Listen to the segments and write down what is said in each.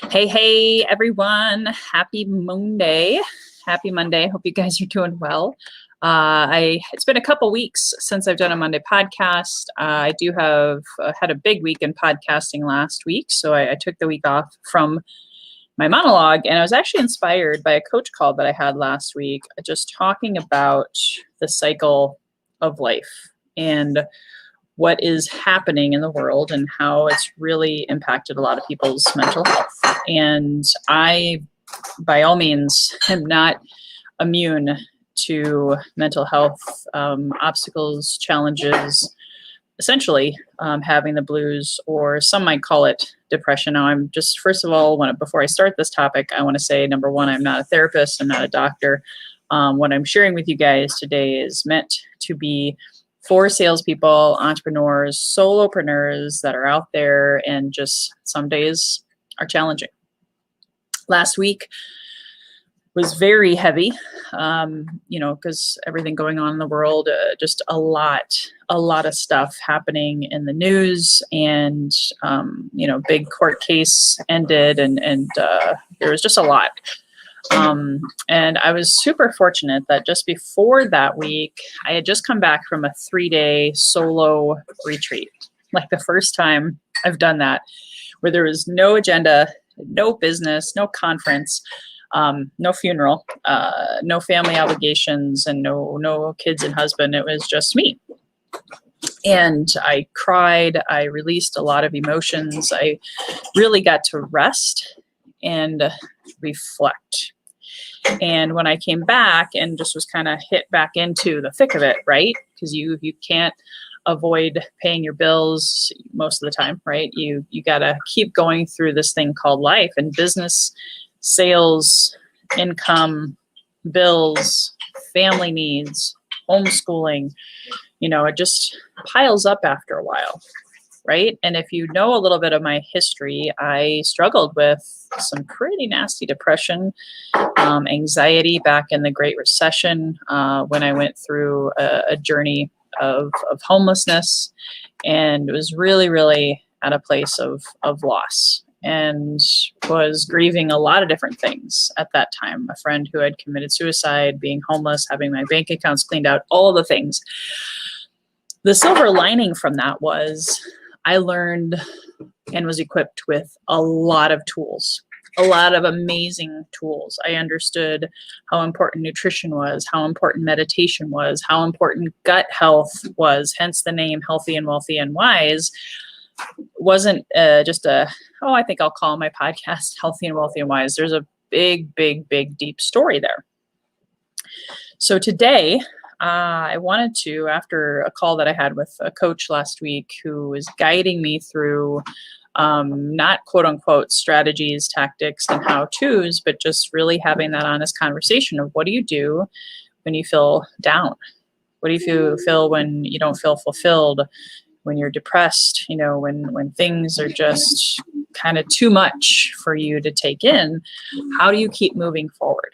Hey, everyone. Happy Monday. Happy Monday. Hope you guys are doing well. It's been a couple weeks since I've done a Monday podcast. I do have had a big week in podcasting last week, so I took the week off from my monologue, and I was actually inspired by a coach call that I had last week, just talking about the cycle of life and what is happening in the world and how it's really impacted a lot of people's mental health. And I, by all means, am not immune to mental health obstacles, challenges, essentially having the blues, or some might call it depression. Now, I'm just, first of all, before I start this topic, I want to say, number one, I'm not a therapist, I'm not a doctor. What I'm sharing with you guys today is meant to be for salespeople, entrepreneurs, solopreneurs that are out there and just some days are challenging. Last week was very heavy, because everything going on in the world, just a lot of stuff happening in the news, and, big court case ended, and there was just a lot. And I was super fortunate that just before that week, I had just come back from a 3-day solo retreat, like the first time I've done that, where there was no agenda, no business, no conference, no funeral, no family obligations, and no kids and husband. It was just me. And I cried. I released a lot of emotions. I really got to rest and reflect. And when I came back and just was kind of hit back into the thick of it, right? Because you can't avoid paying your bills most of the time, right? You got to keep going through this thing called life, and business, sales, income, bills, family needs, homeschooling, it just piles up after a while, right? And if you know a little bit of my history, I struggled with some pretty nasty depression, anxiety back in the Great Recession, when I went through a journey of homelessness, and it was really, really at a place of loss, and was grieving a lot of different things at that time. A friend who had committed suicide, being homeless, having my bank accounts cleaned out, all the things. The silver lining from that was I learned and was equipped with a lot of tools, a lot of amazing tools. I understood how important nutrition was, how important meditation was, how important gut health was, hence the name Healthy and Wealthy and Wise. Wasn't just I think I'll call my podcast Healthy and Wealthy and Wise. There's a big, deep story there. So today, I wanted to, after a call that I had with a coach last week who was guiding me through not quote unquote strategies, tactics, and how-tos, but just really having that honest conversation of what do you do when you feel down? What do you feel when you don't feel fulfilled, when you're depressed, when things are just kind of too much for you to take in? How do you keep moving forward?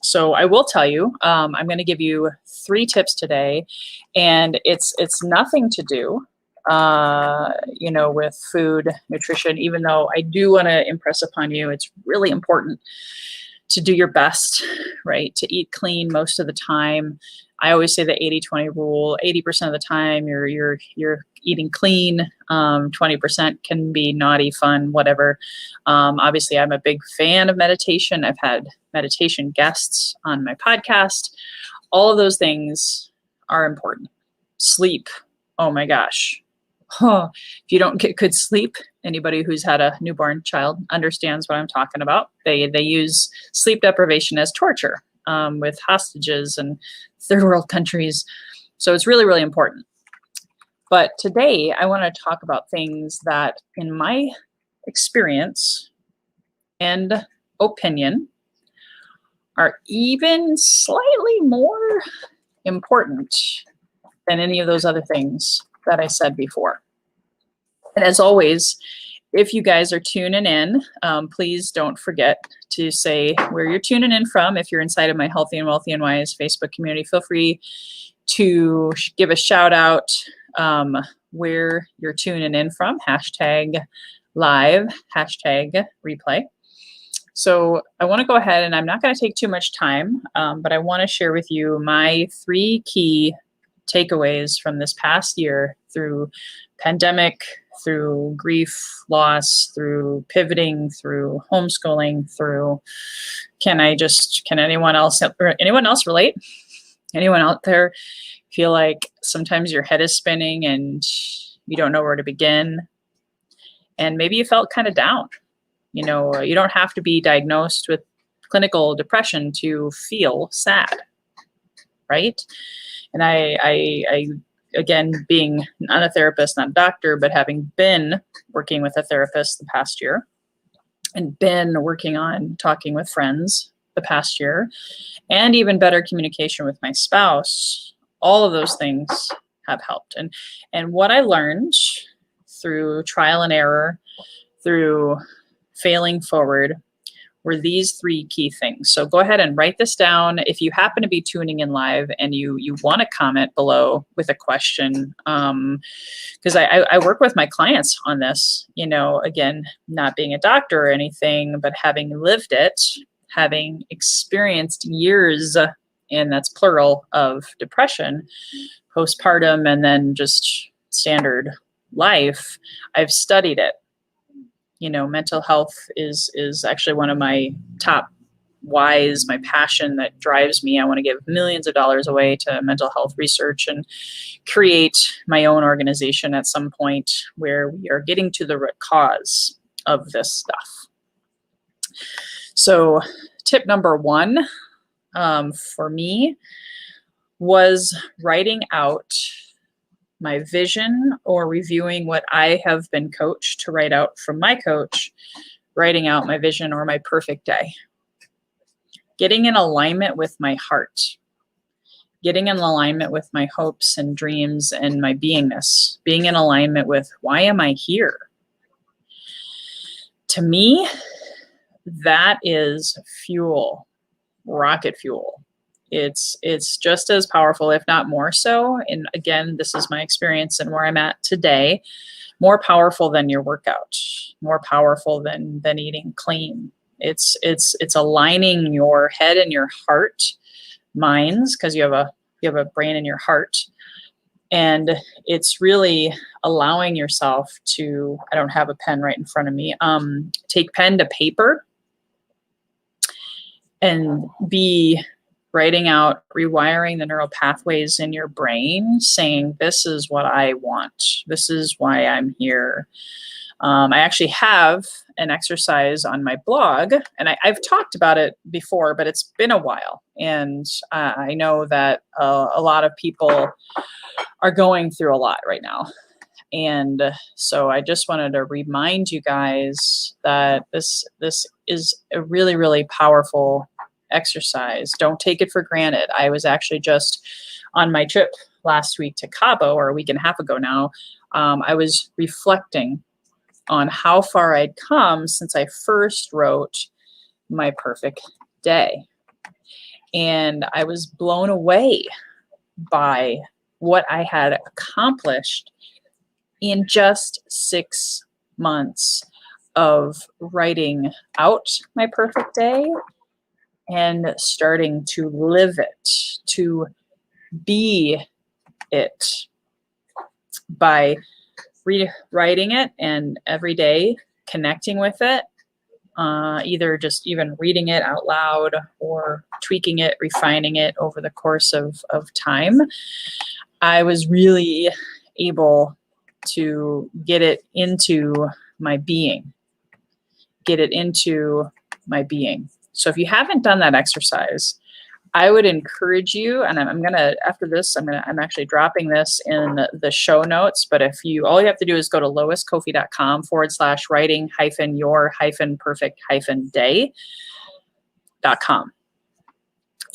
So I will tell you, I'm going to give you 3 tips today, and it's nothing to do, with food, nutrition, even though I do want to impress upon you, it's really important to do your best, right? To eat clean most of the time. I always say the 80-20 rule. 80% of the time you're eating clean. 20% can be naughty, fun, whatever. Obviously, I'm a big fan of meditation. I've had meditation guests on my podcast. All of those things are important. Sleep. Oh my gosh. If you don't get good sleep, anybody who's had a newborn child understands what I'm talking about. They use sleep deprivation as torture, with hostages and third world countries. So it's really, really important. But today I want to talk about things that, in my experience and opinion, are even slightly more important than any of those other things that I said before. And as always, if you guys are tuning in, please don't forget to say where you're tuning in from. If you're inside of my Healthy and Wealthy and Wise Facebook community, feel free to give a shout out where you're tuning in from. Hashtag live hashtag replay. So I want to go ahead, and I'm not going to take too much time, but I want to share with you my 3 key takeaways from this past year through pandemic, through grief, loss, through pivoting, through homeschooling, through can anyone else relate? Anyone out there feel like sometimes your head is spinning and you don't know where to begin? And maybe you felt kind of down. You know, you don't have to be diagnosed with clinical depression to feel sad, right? And I again, being not a therapist, not a doctor, but having been working with a therapist the past year and been working on talking with friends the past year, and even better communication with my spouse, all of those things have helped. And what I learned through trial and error, through failing forward, were these 3 key things. So go ahead and write this down. If you happen to be tuning in live and you want to comment below with a question, because I work with my clients on this, you know, again, not being a doctor or anything, but having lived it, having experienced years, and that's plural, of depression, postpartum, and then just standard life, I've studied it. You know, mental health is actually one of my top whys, my passion that drives me. I want to give millions of dollars away to mental health research and create my own organization at some point where we are getting to the root cause of this stuff. So tip number 1 for me was writing out my vision, or reviewing what I have been coached to write out from my coach, writing out my vision or my perfect day. Getting in alignment with my heart, getting in alignment with my hopes and dreams and my beingness, being in alignment with why am I here? To me, that is fuel, rocket fuel. It's just as powerful, if not more so. And again, this is my experience and where I'm at today. More powerful than your workout, more powerful than eating clean. It's aligning your head and your heart, minds, because you have a brain in your heart, and it's really allowing yourself to. I don't have a pen right in front of me. Take pen to paper and be writing out, rewiring the neural pathways in your brain, saying, this is what I want. This is why I'm here. I actually have an exercise on my blog, and I've talked about it before, but it's been a while. And I know that a lot of people are going through a lot right now. And so I just wanted to remind you guys that this is a really, really powerful exercise. Don't take it for granted. I was actually just on my trip last week to Cabo, or a week and a half ago now. I was reflecting on how far I'd come since I first wrote my perfect day. And I was blown away by what I had accomplished in just 6 months of writing out my perfect day and starting to live it, to be it, by rewriting it and every day connecting with it, either just even reading it out loud or tweaking it, refining it over the course of time. I was really able to get it into my being, So if you haven't done that exercise, I would encourage you, and I'm gonna, after this, I'm actually dropping this in the show notes, but all you have to do is go to loiscoffey.com/writing-your-perfect-day.com.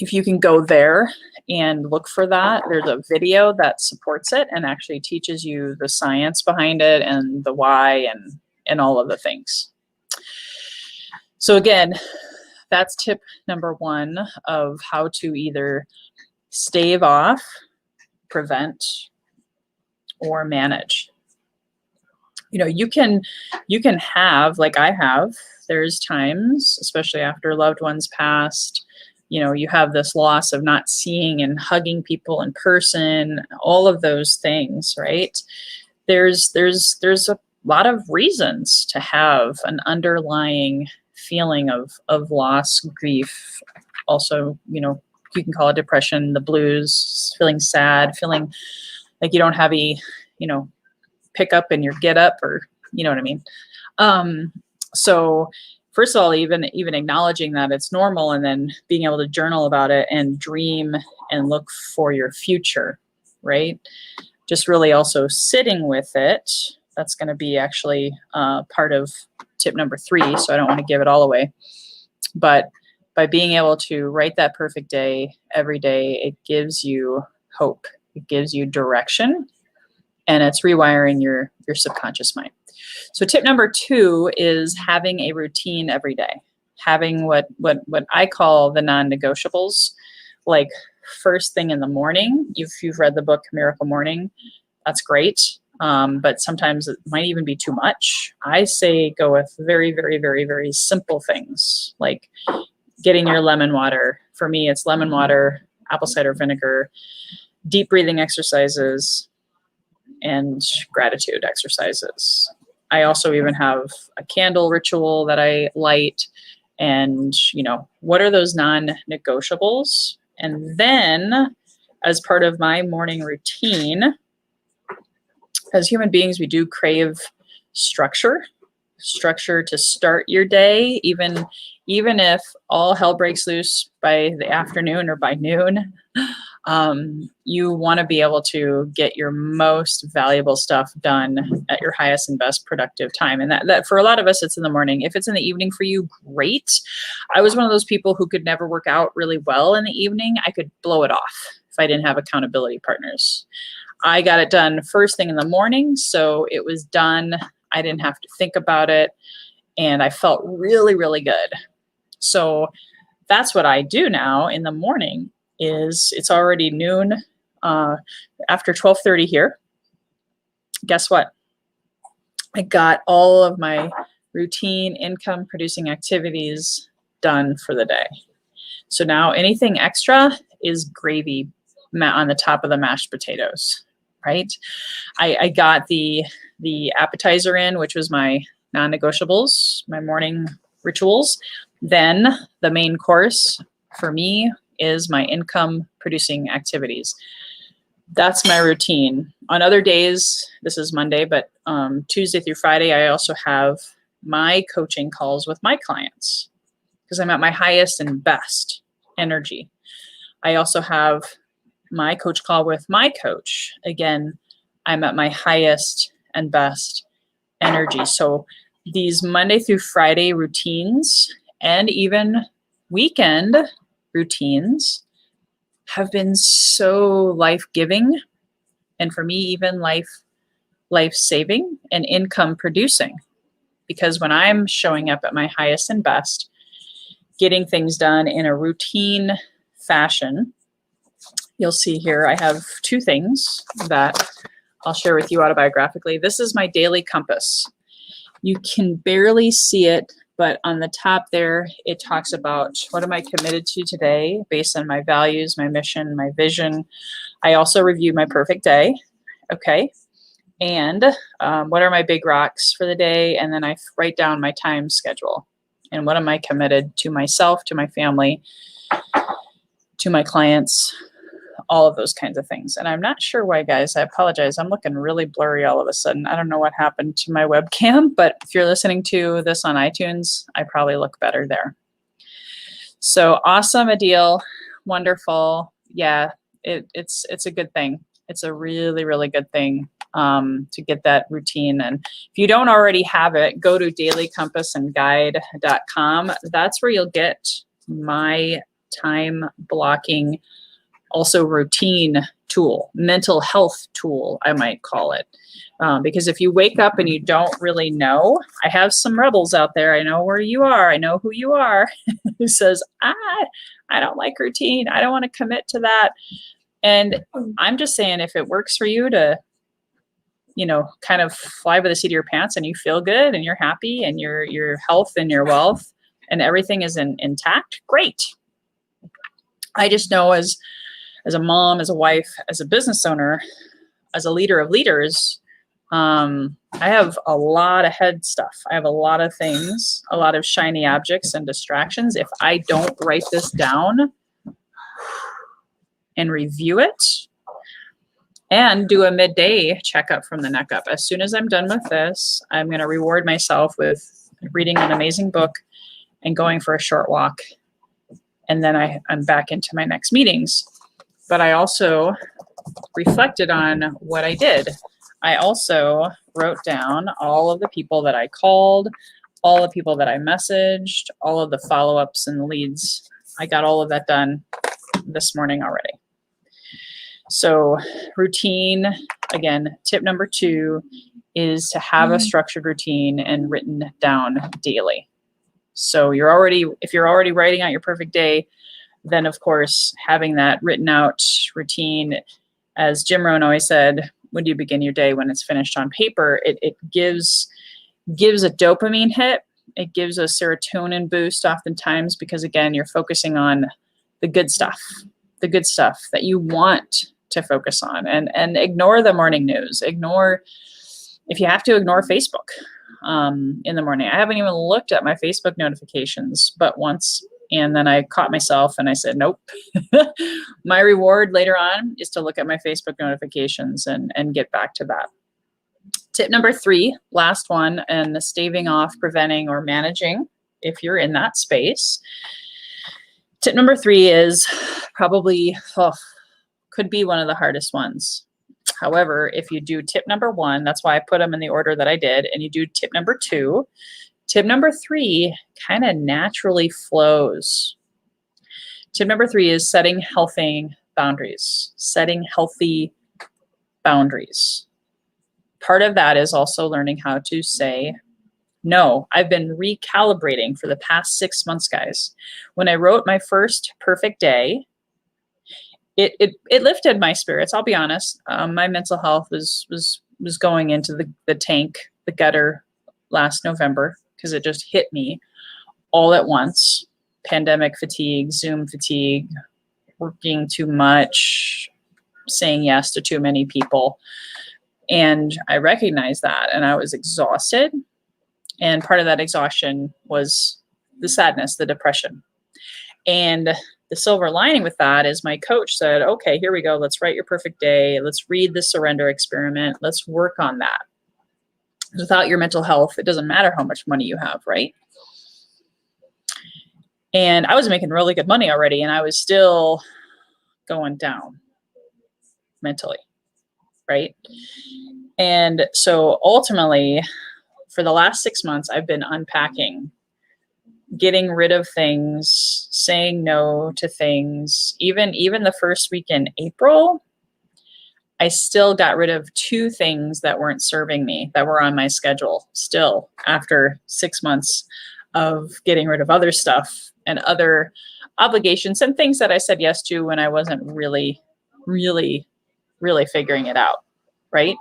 If you can go there and look for that, there's a video that supports it and actually teaches you the science behind it and the why and all of the things. So again, that's tip number 1 of how to either stave off, prevent, or manage you can have, like I have, there's times, especially after loved ones passed, you have this loss of not seeing and hugging people in person, all of those things, right? There's a lot of reasons to have an underlying feeling of loss, grief. Also, you can call it depression, the blues, feeling sad, feeling like you don't have pick up in your get up, or you know what I mean. So first of all, even acknowledging that it's normal, and then being able to journal about it and dream and look for your future, right? Just really also sitting with it. That's going to be actually part of tip number 3. So I don't want to give it all away, but by being able to write that perfect day every day, it gives you hope. It gives you direction, and it's rewiring your subconscious mind. So tip number 2 is having a routine every day. Having what I call the non-negotiables, like first thing in the morning. If you've read the book Miracle Morning, that's great. But sometimes it might even be too much. I say go with very, very, very, very simple things, like getting your lemon water. For me, it's lemon water, apple cider vinegar, deep breathing exercises, and gratitude exercises. I also even have a candle ritual that I light. And, what are those non-negotiables? And then as part of my morning routine, as human beings, we do crave structure to start your day, even if all hell breaks loose by the afternoon or by noon. You want to be able to get your most valuable stuff done at your highest and best productive time. And that for a lot of us, it's in the morning. If it's in the evening for you, great. I was one of those people who could never work out really well in the evening. I could blow it off if I didn't have accountability partners. I got it done first thing in the morning, so it was done. I didn't have to think about it, and I felt really, really good. So that's what I do now in the morning. Is it's already noon, after 12:30 here. Guess what? I got all of my routine income producing activities done for the day. So now anything extra is gravy on the top of the mashed potatoes, right? I got the appetizer in, which was my non-negotiables, my morning rituals. Then the main course for me is my income producing activities. That's my routine. On other days, this is Monday, but Tuesday through Friday, I also have my coaching calls with my clients because I'm at my highest and best energy. I also have my coach call with my coach. Again, I'm at my highest and best energy. So these Monday through Friday routines and even weekend routines have been so life-giving, and for me, even life-saving and income producing. Because when I'm showing up at my highest and best, getting things done in a routine fashion, you'll see here I have 2 things that I'll share with you autobiographically. This is my daily compass. You can barely see it, but on the top there, it talks about what am I committed to today based on my values, my mission, my vision. I also review my perfect day. Okay. And what are my big rocks for the day? And then I write down my time schedule. And what am I committed to myself, to my family, to my clients, all of those kinds of things. And I'm not sure why, guys. I apologize. I'm looking really blurry all of a sudden. I don't know what happened to my webcam, but if you're listening to this on iTunes, I probably look better there. So awesome, Adil. Wonderful. Yeah, it's a good thing. It's a really, really good thing to get that routine. And if you don't already have it, go to dailycompassandguide.com. That's where you'll get my time blocking, also routine tool, mental health tool, I might call it. Because if you wake up and you don't really know, I have some rebels out there. I know where you are. I know who you are. Who says, I don't like routine. I don't want to commit to that. And I'm just saying, if it works for you to, kind of fly by the seat of your pants and you feel good and you're happy and your health and your wealth and everything is intact, great. I just know as a mom, as a wife, as a business owner, as a leader of leaders, I have a lot of head stuff. I have a lot of things, a lot of shiny objects and distractions. If I don't write this down and review it and do a midday checkup from the neck up, as soon as I'm done with this, I'm going to reward myself with reading an amazing book and going for a short walk. And then I'm back into my next meetings. But I also reflected on what I did. I also wrote down all of the people that I called, all the people that I messaged, all of the follow-ups and leads. I got all of that done this morning already. So routine, again, tip number 2 is to have a structured routine and written down daily. So if you're already writing out your perfect day, then of course, having that written out routine, as Jim Rohn always said, when you begin your day, when it's finished on paper, it gives a dopamine hit. It gives a serotonin boost oftentimes because, again, you're focusing on the good stuff that you want to focus on, and ignore the morning news. If you have to, ignore Facebook in the morning. I haven't even looked at my Facebook notifications but once. And then I caught myself and I said, nope. My reward later on is to look at my Facebook notifications and get back to that. Tip number 3, last one, and the staving off, preventing, or managing, if you're in that space. Tip number 3 is probably, could be one of the hardest ones. However, if you do tip number 1, that's why I put them in the order that I did, and you do tip number 2, tip number 3 kind of naturally flows. Tip number 3 is setting healthy boundaries. Setting healthy boundaries. Part of that is also learning how to say no. I've been recalibrating for the past 6 months, guys. When I wrote my first perfect day, it lifted my spirits. I'll be honest. My mental health was going into the tank, the gutter last November, because it just hit me all at once. Pandemic fatigue, Zoom fatigue, working too much, saying yes to too many people. And I recognized that, and I was exhausted. And part of that exhaustion was the sadness, the depression. And the silver lining with that is my coach said, okay, here we go. Let's write your perfect day. Let's read the surrender experiment. Let's work on that. Without your mental health, it doesn't matter how much money you have, right? And I was making really good money already, and I was still going down mentally, right? And so ultimately, for the last 6 months, I've been unpacking, getting rid of things, saying no to things. Even the first week in April, I still got rid of 2 things that weren't serving me, that were on my schedule still after 6 months of getting rid of other stuff and other obligations and things that I said yes to when I wasn't really figuring it out, right?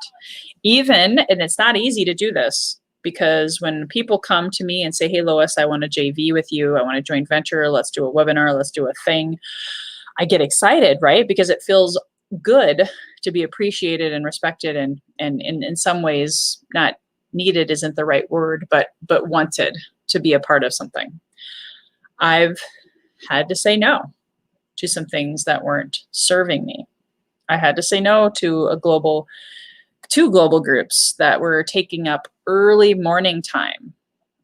And it's not easy to do this, because when people come to me and say, hey, Lois, I want to JV with you. I want to joint venture. Let's do a webinar. Let's do a thing. I get excited, right? Because it feels good to be appreciated and respected, and in some ways, not needed isn't the right word, but wanted to be a part of something. I've had to say no to some things that weren't serving me. I had to say no to two global groups that were taking up early morning time.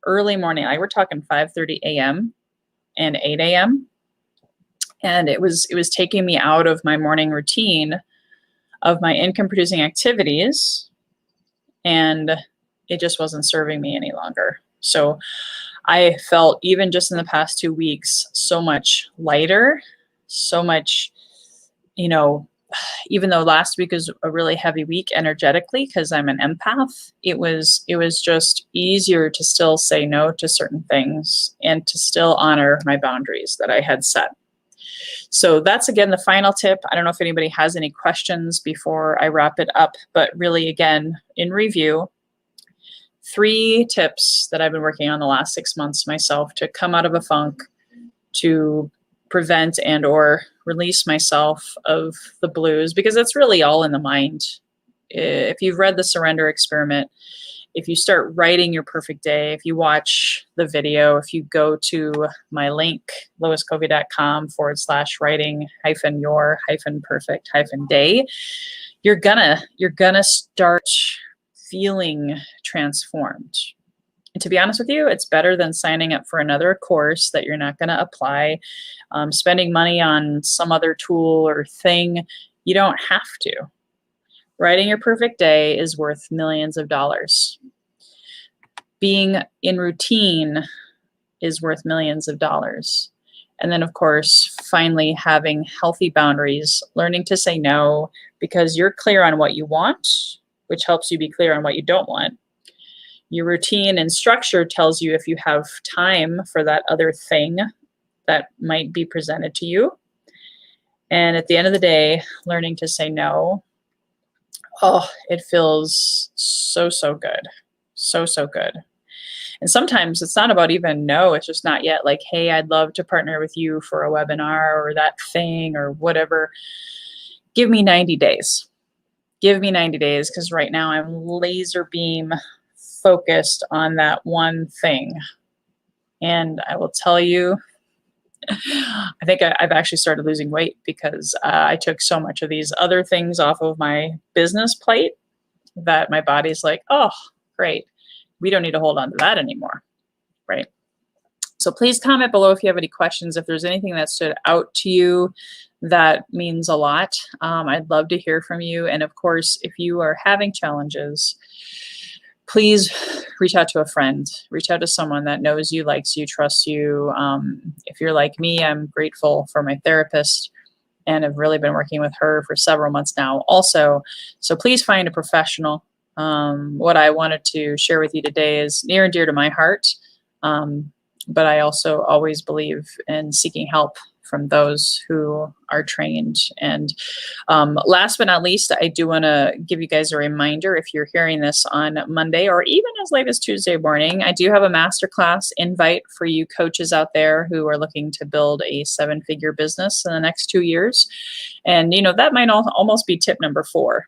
Early morning, like we're talking 5:30 a.m. and 8 a.m. And it was taking me out of my morning routine of my income producing activities, and it just wasn't serving me any longer. So I felt, even just in the past 2 weeks, so much lighter, so much, even though last week was a really heavy week energetically because I'm an empath, it was just easier to still say no to certain things and to still honor my boundaries that I had set. So that's, again, the final tip. I don't know if anybody has any questions before I wrap it up, but really, again, in review, 3 tips that I've been working on the last 6 months myself to come out of a funk, to prevent and or release myself of the blues, because it's really all in the mind. If you've read the Surrender Experiment, if you start writing your perfect day, if you watch the video, if you go to my link, loiscovey.com/writing-your-perfect-day, you're gonna start feeling transformed. And to be honest with you, it's better than signing up for another course that you're not going to apply, spending money on some other tool or thing. You don't have to. Writing your perfect day is worth millions of dollars. Being in routine is worth millions of dollars. And then, of course, finally having healthy boundaries, learning to say no because you're clear on what you want, which helps you be clear on what you don't want. Your routine and structure tells you if you have time for that other thing that might be presented to you. And at the end of the day, learning to say no, oh, it feels so, so good. So, so good. And sometimes it's not about even no, it's just not yet. Like, hey, I'd love to partner with you for a webinar or that thing or whatever. Give me 90 days. Give me 90 days, because right now I'm laser beam focused on that one thing. And I will tell you, I think I've actually started losing weight because I took so much of these other things off of my business plate that my body's like, oh, great. We don't need to hold on to that anymore, right? So please comment below if you have any questions. If there's anything that stood out to you, that means a lot. I'd love to hear from you. And of course, if you are having challenges, please reach out to a friend. Reach out to someone that knows you, likes you, trusts you. If you're like me, I'm grateful for my therapist and have really been working with her for several months now also. So please find a professional. What I wanted to share with you today is near and dear to my heart. But I also always believe in seeking help from those who are trained. And last but not least, I do want to give you guys a reminder, if you're hearing this on Monday or even as late as Tuesday morning, I do have a masterclass invite for you coaches out there who are looking to build a 7-figure business in the next 2 years. And, that might almost be tip number 4.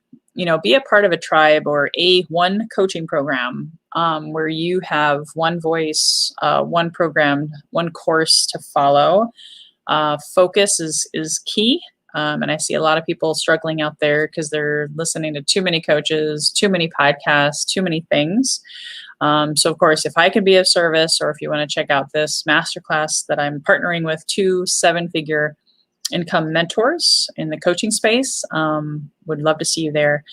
Be a part of a tribe or one coaching program where you have one voice, one program, one course to follow. Focus is key. And I see a lot of people struggling out there because they're listening to too many coaches, too many podcasts, too many things. So of course, if I can be of service, or if you want to check out this masterclass that I'm partnering with 2 7-figure income mentors in the coaching space, would love to see you there.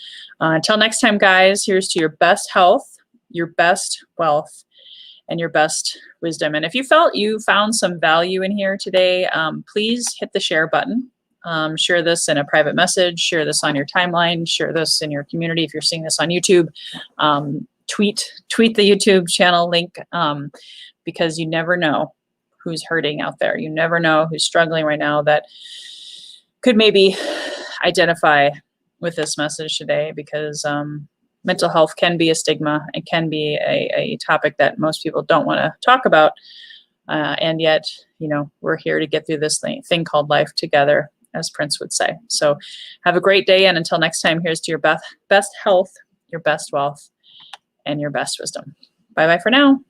Until next time, guys, here's to your best health, your best wealth, and your best wisdom. And if you felt you found some value in here today, please hit the share button. Share this in a private message, share this on your timeline, share this in your community. If you're seeing this on YouTube, tweet the YouTube channel link, because you never know who's hurting out there. You never know who's struggling right now that could maybe identify with this message today, because mental health can be a stigma. It can be a topic that most people don't want to talk about. And yet, we're here to get through this thing called life together, as Prince would say. So have a great day. And until next time, here's to your best health, your best wealth, and your best wisdom. Bye-bye for now.